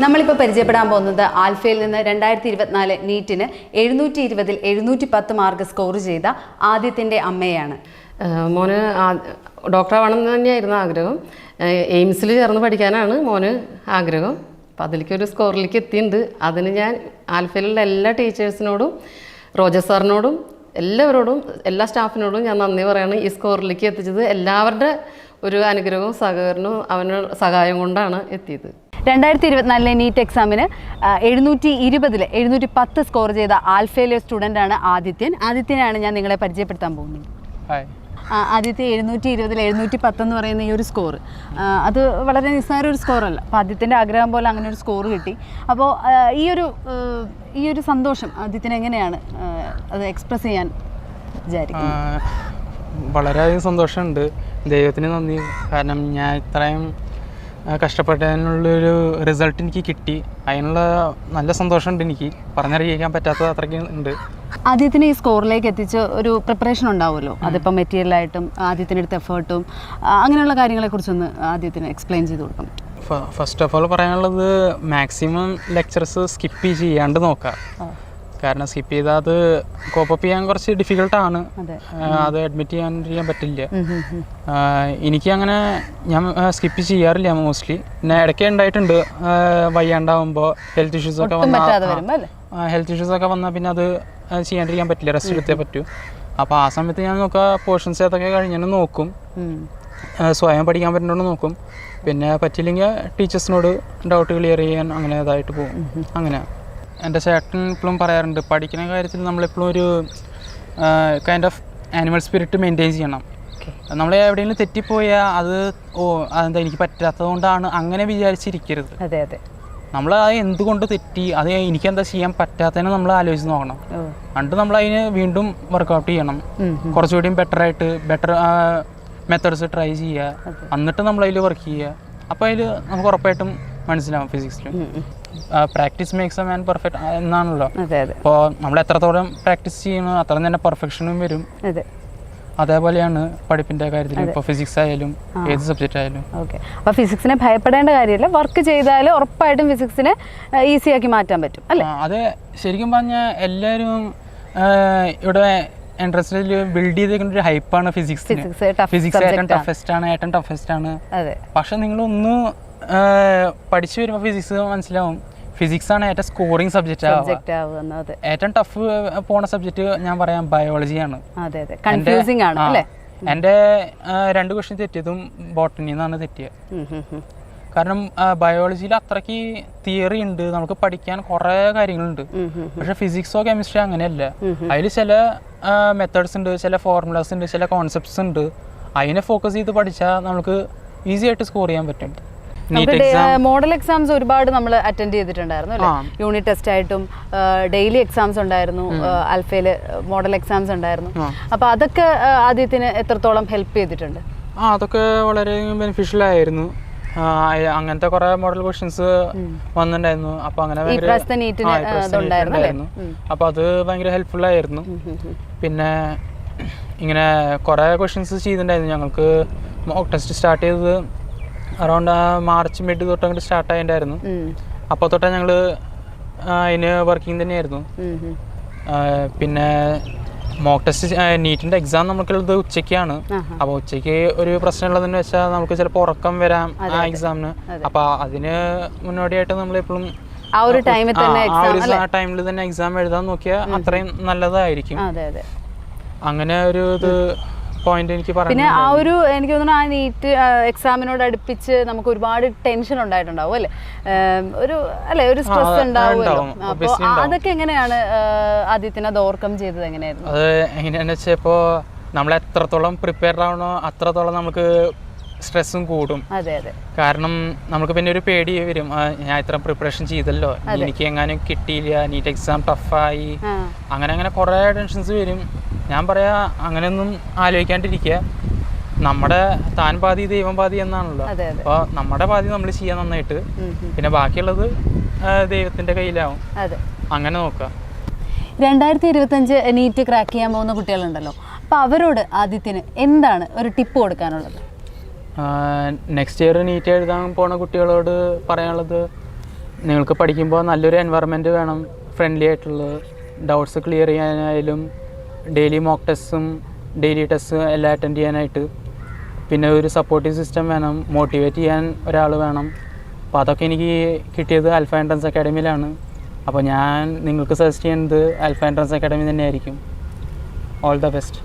നമ്മളിപ്പോൾ പരിചയപ്പെടാൻ പോകുന്നത് ആൽഫയിൽ നിന്ന് 2024 നീറ്റിന് 720-ൽ 710 മാർക്ക് സ്കോർ ചെയ്ത ആദിത്യൻ്റെ അമ്മയാണ്. മോന് ഡോക്ടറാവണമെന്ന് തന്നെയായിരുന്നു ആഗ്രഹം. എയിംസിൽ ചേർന്ന് പഠിക്കാനാണ് മോന് ആഗ്രഹം. അപ്പോൾ അതിലേക്കൊരു സ്കോറിലേക്ക് എത്തിയിട്ടുണ്ട്. അതിന് ഞാൻ ആൽഫയിലുള്ള എല്ലാ ടീച്ചേഴ്സിനോടും റോജർ സാറിനോടും എല്ലാവരോടും എല്ലാ സ്റ്റാഫിനോടും ഞാൻ നന്ദി പറയാണ്. ഈ സ്കോറിലേക്ക് എത്തിച്ചത് എല്ലാവരുടെ ഒരു അനുഗ്രഹവും സഹകരണവും അവന് സഹായം കൊണ്ടാണ് എത്തിയത്. 2024 നീറ്റ് എക്സാമിന് 720-ൽ 710 സ്കോർ ചെയ്ത ആൽഫയിലെ സ്റ്റുഡൻ്റാണ് ആദിത്യനാണ് ഞാൻ നിങ്ങളെ പരിചയപ്പെടുത്താൻ പോകുന്നത്. ആദ്യത്തെ 720-ൽ 710 എന്ന് പറയുന്ന ഈ ഒരു സ്കോർ അത് വളരെ നിസ്സാര ഒരു സ്കോറല്ല. അപ്പോൾ ആദിത്യൻ്റെ ആഗ്രഹം പോലെ അങ്ങനെ ഒരു സ്കോർ കിട്ടി. അപ്പോൾ ഈ ഒരു സന്തോഷം ആദിത്യന് എങ്ങനെയാണ് അത് എക്സ്പ്രസ് ചെയ്യാൻ വിചാരിക്കുന്നത്? വളരെയധികം സന്തോഷമുണ്ട്. ദൈവത്തിന് നന്ദി. കാരണം ഞാൻ ഇത്രയും കഷ്ടപ്പെട്ടതിനുള്ളൊരു റിസൾട്ട് എനിക്ക് കിട്ടി. അതിനുള്ള നല്ല സന്തോഷമുണ്ട്. എനിക്ക് പറഞ്ഞറിയിക്കാൻ പറ്റാത്തത് അത്രയ്ക്ക് ഉണ്ട്. ആദ്യത്തിന് ഈ സ്കോറിലേക്ക് എത്തിച്ച ഒരു പ്രിപ്പറേഷൻ ഉണ്ടാവുമല്ലോ, അതിപ്പോൾ മെറ്റീരിയലായിട്ടും ആദ്യത്തിനടുത്ത എഫേർട്ടും അങ്ങനെയുള്ള കാര്യങ്ങളെക്കുറിച്ചൊന്ന് ആദ്യത്തിന് എക്സ്പ്ലെയിൻ ചെയ്ത് കൊടുക്കാം. ഫസ്റ്റ് ഓഫ് ഓൾ പറയാനുള്ളത് മാക്സിമം ലെക്ചർസ് സ്കിപ്പ് ചെയ്യാണ്ട് നോക്കാം. കാരണം സ്കിപ്പ് ചെയ്താൽ അത് കോപ്പപ്പ് ചെയ്യാൻ കുറച്ച് ഡിഫിക്കൽട്ടാണ്. അത് അഡ്മിറ്റ് ചെയ്യാൻ പറ്റില്ല. എനിക്ക് അങ്ങനെ ഞാൻ സ്കിപ്പ് ചെയ്യാറില്ല മോസ്റ്റ്ലി. പിന്നെ ഇടയ്ക്ക് ഉണ്ടായിട്ടുണ്ട് വയ്യാണ്ടാവുമ്പോൾ ഹെൽത്ത് ഇഷ്യൂസൊക്കെ വന്നാൽ പിന്നെ അത് ചെയ്യാണ്ടിരിക്കാൻ പറ്റില്ല, റെസ്റ്റ് എടുത്തേ പറ്റൂ. അപ്പോൾ ആ സമയത്ത് ഞാൻ പോർഷൻസ് ഏതൊക്കെ കഴിഞ്ഞാൽ നോക്കും, സ്വയം പഠിക്കാൻ പറ്റുന്നതുകൊണ്ട് നോക്കും. പിന്നെ പറ്റില്ലെങ്കിൽ ടീച്ചേഴ്സിനോട് ഡൗട്ട് ക്ലിയർ ചെയ്യാൻ അങ്ങനെ ഇതായിട്ട് പോകും. അങ്ങനെ എൻ്റെ ചേട്ടൻ ഇപ്പോഴും പറയാറുണ്ട്, പഠിക്കുന്ന കാര്യത്തിൽ നമ്മളെപ്പോഴും ഒരു kind of animal spirit maintain ചെയ്യണം. നമ്മൾ എവിടെയെങ്കിലും തെറ്റിപ്പോയാൽ അതെന്താ എനിക്ക് പറ്റാത്തത് കൊണ്ടാണ് അങ്ങനെ വിചാരിച്ചിരിക്കരുത്. നമ്മൾ അത് എന്തുകൊണ്ട് തെറ്റി, അത് എനിക്കെന്താ ചെയ്യാൻ പറ്റാത്തതിനെ നമ്മൾ ആലോചിച്ച് നോക്കണം. എന്നിട്ട് നമ്മൾ അതിന് വീണ്ടും വർക്കൗട്ട് ചെയ്യണം. കുറച്ചുകൂടിയും ബെറ്റർ മെത്തേഡ്സ് ട്രൈ ചെയ്യുക. എന്നിട്ട് നമ്മളതിൽ വർക്ക് ചെയ്യുക. അപ്പോൾ അതിൽ നമുക്ക് ഉറപ്പായിട്ടും മനസ്സിലാവും. ഫിസിക്സിൽ practice makes a man perfect എന്നാണല്ലോ. അപ്പോൾ നമ്മൾ എത്രത്തോളം പ്രാക്ടീസ് ചെയ്യണോ അത്രയും തന്നെ പെർഫെക്ഷനും വരും. അതേപോലെയാണ് പഠിപ്പിൻ്റെ കാര്യത്തിൽ. ഇപ്പോൾ ഫിസിക്സ് ആയാലും ഏത് സബ്ജക്റ്റ് ആയാലും. ഓക്കെ, അപ്പോൾ ഫിസിക്സിനെ ഭയപ്പെടേണ്ട കാര്യമില്ല. വർക്ക് ചെയ്താൽ ഉറപ്പായിട്ടും ഫിസിക്സിനെ ഈസിയാക്കി മാറ്റാൻ പറ്റും അല്ലേ? അത് ശരിക്കും പറഞ്ഞാൽ എല്ലാവരും ഇവിടെ എൻട്രൻസിൽ ബിൽഡ് ചെയ്തേക്കുന്ന ഒരു ഹൈപ്പാണ് ഫിസിക്സ്. ഫിസിക്സ് ഏറ്റവും ടഫസ്റ്റ് ആണ്. പക്ഷെ നിങ്ങളൊന്ന് പഠിച്ചു വരുമ്പോൾ ഫിസിക്സ് മനസ്സിലാവും. ഫിസിക്സ് ആണ് ഏറ്റവും സ്കോറിങ് സബ്ജക്റ്റ്. ഏറ്റവും ടഫ് പോണ സബ്ജക്റ്റ് ഞാൻ പറയാം ബയോളജിയാണ്. എൻ്റെ 2 ക്വസ്റ്റ്യൻ തെറ്റിയതും ബോട്ടണി എന്നാണ് തെറ്റിയത്. കാരണം ബയോളജിയിൽ അത്രയ്ക്ക് തിയറി ഉണ്ട്, നമുക്ക് പഠിക്കാൻ കുറേ കാര്യങ്ങളുണ്ട്. പക്ഷെ ഫിസിക്സോ കെമിസ്ട്രിയോ അങ്ങനെയല്ല. അതിൽ ചില മെത്തേഡ്സ് ഉണ്ട്, ചില ഫോർമുലാസ് ഉണ്ട്, ചില കോൺസെപ്റ്റ്സ് ഉണ്ട്. അതിനെ ഫോക്കസ് ചെയ്ത് പഠിച്ചാൽ നമുക്ക് ഈസി ആയിട്ട് സ്കോർ ചെയ്യാൻ പറ്റും. മോഡൽ എക്സാംസ് ഒരുപാട് നമ്മൾ അറ്റൻഡ് ചെയ്തിട്ടുണ്ടായിരുന്നു അല്ലേ? യൂണിറ്റ് ടെസ്റ്റ് ആയിട്ടും ഡെയിലി എക്സാംസ് ഉണ്ടായിരുന്നു. ആൽഫയില് മോഡൽ എക്സാംസ് ഉണ്ടായിരുന്നു. അപ്പോൾ അതൊക്കെ ആദ്യത്തിന് എത്രത്തോളം ഹെൽപ്പ് ചെയ്തിട്ടുണ്ട്? അതൊക്കെ വളരെ ബെനിഫിഷ്യൽ ആയിരുന്നു. അങ്ങനത്തെ കുറെ മോഡൽ ക്വസ്റ്റ്യൻസ് വന്നിട്ടുണ്ടായിരുന്നു. അപ്പൊ അങ്ങനെ അപ്പൊ അത് ഭയങ്കര ഹെൽപ്ഫുൾ ആയിരുന്നു. പിന്നെ ഇങ്ങനെ കുറെ ക്വസ്റ്റ്യൻസ് ചെയ്തിട്ടുണ്ടായിരുന്നു. ഞങ്ങൾക്ക് മോക്ക് ടെസ്റ്റ് സ്റ്റാർട്ട് ചെയ്തത് അറൗണ്ട് മാർച്ച് മിഡ് തൊട്ട് അങ്ങോട്ട് സ്റ്റാർട്ട് ആയിട്ടുണ്ടായിരുന്നു. അപ്പോൾ തൊട്ടാ ഞങ്ങൾ അതിന് വർക്കിംഗ് തന്നെയായിരുന്നു. പിന്നെ മോക്ക് ടെസ്റ്റ് നീറ്റിൻ്റെ എക്സാം നമുക്കുള്ളത് ഉച്ചയ്ക്കാണ്. അപ്പോൾ ഉച്ചയ്ക്ക് ഒരു പ്രശ്നമുള്ളതെന്ന് വെച്ചാൽ നമുക്ക് ചിലപ്പോൾ ഉറക്കം വരാം ആ എക്സാമിന്. അപ്പോൾ അതിന് മുന്നോടിയായിട്ട് നമ്മളെപ്പോഴും ആ ഒരു ടൈമിൽ തന്നെ എക്സാം എഴുതാൻ നോക്കിയാൽ അത്രയും നല്ലതായിരിക്കും. അങ്ങനെ ഒരു ഇത് പോയിന്റ് എനിക്ക് പറയാം. പിന്നെ ആ ഒരു എനിക്ക് തോന്നുന്നു ആ നീറ്റ് എക്സാമിനോട് അടുപ്പിച്ച് നമുക്ക് ഒരുപാട് ടെൻഷൻ ഉണ്ടായിട്ടുണ്ടാവും അല്ലേ? ഒരു സ്ട്രെസ് ഉണ്ടാവും. അപ്പോൾ അതൊക്കെ എങ്ങനെയാണ് ആദ്യത്തിന് അത് ഓവർകം ചെയ്തത്? എങ്ങനെയായിരുന്നു അത്? എങ്ങനെയാണെന്ന് വെച്ചാൽ ഇപ്പോൾ നമ്മൾ എത്രത്തോളം പ്രിപ്പയർഡ് ആവണോ അത്രത്തോളം നമുക്ക് സ്ട്രെസ്സും കൂടും. കാരണം നമുക്ക് പിന്നെ ഒരു പേടി വരും, ഞാൻ ഇത്ര പ്രിപ്പറേഷൻ ചെയ്തല്ലോ, എനിക്ക് എങ്ങാനും കിട്ടിയില്ല, നീറ്റ് എക്സാം ടഫായി, അങ്ങനെ കുറേ ടെൻഷൻസ് വരും. ഞാൻ പറയാ അങ്ങനെയൊന്നും ആലോചിക്കാണ്ടിരിക്കുക. നമ്മുടെ താൻ പാതി ദൈവം പാതി എന്നാണല്ലോ. അപ്പോൾ നമ്മുടെ പാതി നമ്മൾ ചെയ്യാൻ നന്നായിട്ട്, പിന്നെ ബാക്കിയുള്ളത് ദൈവത്തിന്റെ കയ്യിലാവും. അങ്ങനെ നോക്കുക. 2025 നീറ്റ് ക്രാക്ക് ചെയ്യാൻ പോകുന്ന കുട്ടികളുണ്ടല്ലോ, അപ്പോൾ അവരോട് ആദിത്യന് എന്താണ് ഒരു ടിപ്പ് കൊടുക്കാനുള്ളത്? നെക്സ്റ്റ് ഇയർ നീറ്റ് എഴുതാൻ പോണ കുട്ടികളോട് പറയാനുള്ളത്, നിങ്ങൾക്ക് പഠിക്കുമ്പോൾ നല്ലൊരു എൻവയറമെൻറ്റ് വേണം, ഫ്രണ്ട്ലി ആയിട്ടുള്ളത്, ഡൗട്ട്സ് ക്ലിയർ ചെയ്യാനായാലും ഡെയിലി മോക്ക് ടെസ്റ്റും ഡെയിലി ടെസ്റ്റ് എല്ലാം അറ്റൻഡ് ചെയ്യാനായിട്ട്. പിന്നെ ഒരു സപ്പോർട്ടീവ് സിസ്റ്റം വേണം, മോട്ടിവേറ്റ് ചെയ്യാൻ ഒരാൾ വേണം. അപ്പോൾ അതൊക്കെ എനിക്ക് കിട്ടിയത് ആൽഫ എൻട്രൻസ് അക്കാഡമിയിലാണ്. അപ്പോൾ ഞാൻ നിങ്ങൾക്ക് സജസ്റ്റ് ചെയ്യുന്നത് ആൽഫ എൻട്രൻസ് അക്കാഡമി തന്നെയായിരിക്കും. All the best.